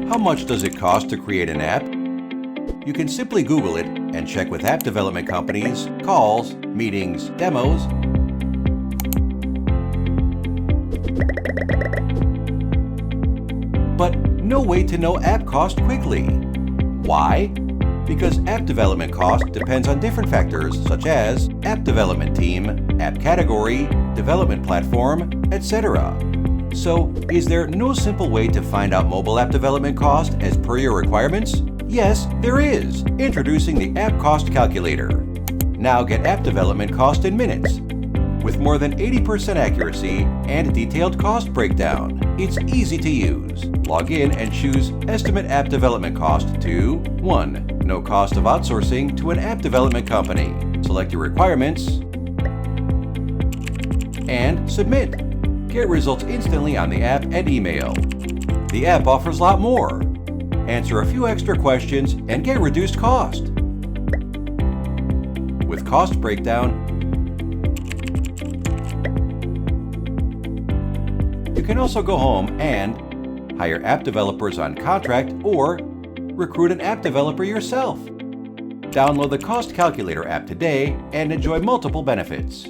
How much does it cost to create an app? You can simply Google it and check with app development companies, calls, meetings, demos, but no way to know app cost quickly. Why? Because app development cost depends on different factors such as app development team, app category, development platform, etc. So, is there no simple way to find out mobile app development cost as per your requirements? Yes, there is. Introducing the App Cost Calculator. Now get app development cost in minutes. With more than 80% accuracy and detailed cost breakdown. It's easy to use. Log in and choose Estimate App Development Cost to 1. No cost of outsourcing to an app development company. Select your requirements and submit. Get results instantly on the app and email. The app offers a lot more. Answer a few extra questions and get reduced cost. With cost breakdown, you can also go home and hire app developers on contract or recruit an app developer yourself. Download the Cost Calculator app today and enjoy multiple benefits.